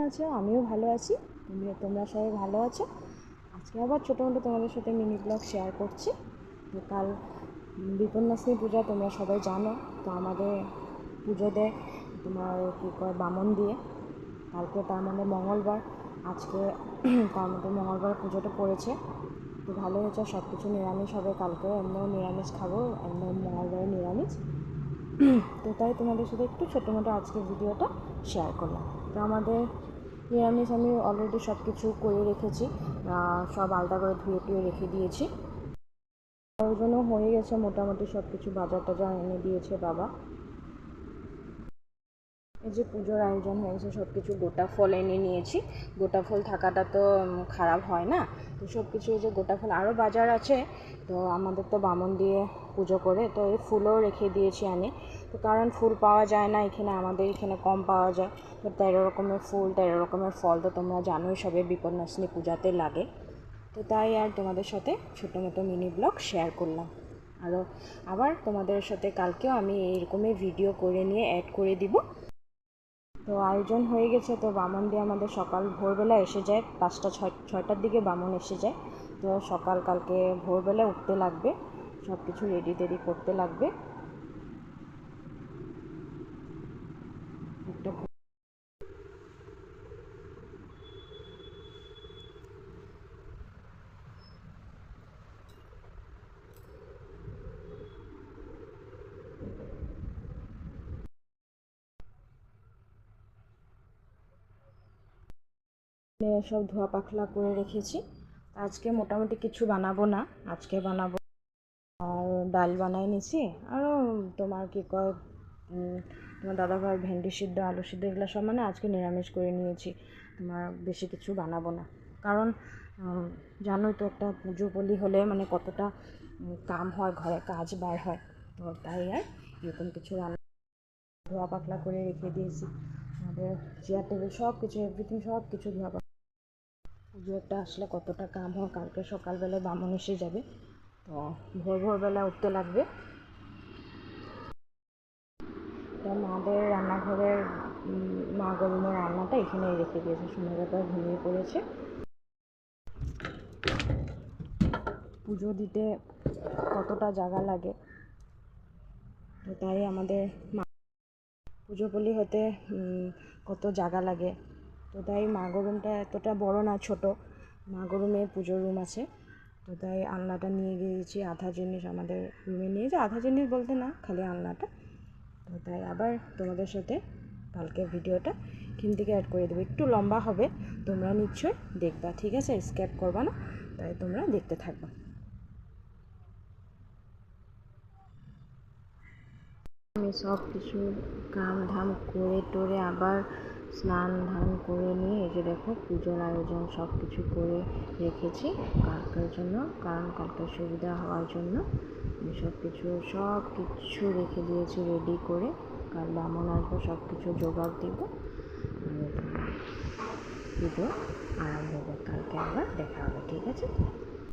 আছো? আমিও ভালো আছি। তোমরা সবাই ভালো আছো? আজকে আবার ছোটো মোটো তোমাদের সাথে মিনি ব্লগ শেয়ার করছি। তো কাল বিপন্নশ্রী পূজা, তোমরা সবাই জানো। তো আমাদের পুজো দেয় তোমার কী কয় বামন দিয়ে। কালকে তার মানে মঙ্গলবার, আজকে তার মধ্যে মঙ্গলবার পুজোটা পড়েছে। তো ভালো হয়েছে, সব কিছু নিরামিষ হবে কালকে। এমনিও নিরামিষ খাবো, এমনি মঙ্গলবারে নিরামিষ। তো তাই তোমাদের সাথে একটু ছোটো মোটো আজকের ভিডিওটা শেয়ার করলাম। তো আমাদের নিরামিষ আমি অলরেডি সব কিছু করে রেখেছি, সব আলাদা করে ধুয়ে টুয়ে রেখে দিয়েছি। ওর জন্য হয়ে গেছে মোটামুটি সব কিছু, বাজার টাজার এনে দিয়েছে বাবা। এই যে পুজোর আয়োজন হয়েছে, সব কিছু গোটা ফল এনে নিয়েছি। গোটা ফল থাকাটা তো খারাপ হয় না, তো সব কিছু এই যে গোটা ফল, আরও বাজার আছে। তো আমাদের তো বামন দিয়ে পুজো করে, তো এই ফুলও রেখে দিয়েছি আনে। তো কারণ ফুল পাওয়া যায় না এখানে, আমাদের এখানে কম পাওয়া যায়। তো 13 রকমের ফুল, 13 রকমের ফল তো তোমরা জানোই, সবে বিপন্নশ্রী পূজাতে লাগে। তো তাই আর তোমাদের সাথে ছোটো মোটো মিনি ব্লগ শেয়ার করলাম। আবার তোমাদের সাথে কালকেও আমি এইরকমই ভিডিও করে নিয়ে অ্যাড করে দিব। তো আয়োজন হয়ে গেছে। তো বামন দিয়ে আমাদের সকাল ভোরবেলা এসে যায়, 5টা 6টার দিকে বামন এসে যায়। তো কালকে ভোরবেলা উঠতে লাগবে, সব কিছু রেডি টেডি করতে লাগবে। একটা সব ধোয়া পাখলা করে রেখেছি। আজকে মোটামুটি কিছু বানাবো না, আজকে বানাবো আর ডাল বানাই নিছি। আরও তোমার কী কয়, তোমার দাদাভাই ভেন্ডি সিদ্ধ, আলু সিদ্ধ, এগুলো সব মানে আজকে নিরামিষ করে নিয়েছি। তোমার বেশি কিছু বানাবো না, কারণ জানোই তো একটা পুজো বলি হলে মানে কতটা কাম হয়, ঘরে কাজ বার হয়। তো তাই আর এরকম কিছু রান্না ধোয়া পাতলা করে রেখে দিয়েছি। আমাদের চেয়ার টেবিল সব কিছু, এভরিথিং সব কিছু ধোয়া পাতলা। পুজো একটা আসলে কতটা কাম হয়। কালকে সকালবেলায় বামন এসে যাবে, তো ভোরবেলা উঠতে লাগবে। তো মাদের রান্নাঘরের মা গরুমের রান্নাটা এখানেই রেখে দিয়েছে। সোনার ঘুমিয়ে পড়েছে। পুজো দিতে কতটা জায়গা লাগে, তো তাই আমাদের পুজো বলি হতে কত জায়গা লাগে। তো তাই মা গরুমটা এতটা বড় না, ছোট মা গরুমে পুজোর রুম আছে। তো তাই আলনাটা নিয়ে গিয়েছি, আধা জিনিস আমাদের রুমে নিয়েছি, আধা জিনিস বলতে না, খালি আলনাটা। তো তাই আবার তোমাদের সাথে কালকে ভিডিওটা এখান থেকে অ্যাড করে দেবো। একটু লম্বা হবে, তোমরা নিশ্চয়ই দেখবা, ঠিক আছে? স্কিপ করবা না, তাই তোমরা দেখতে থাকবা। আমি সব কিছু কাম ধাম করে টোরে আবার স্নান ধান করে নিয়ে এই যে দেখো পুজোর আয়োজন সব কিছু করে রেখেছি কালকের জন্য, কারণ কালকের সুবিধা হওয়ার জন্য আমি সব কিছু রেখে দিয়েছি রেডি করে। কাল বামন আসবো, সব কিছু জোগাড় দিব, পুজো আরম্ভ হবে। কালকে আবার দেখা হবে, ঠিক আছে?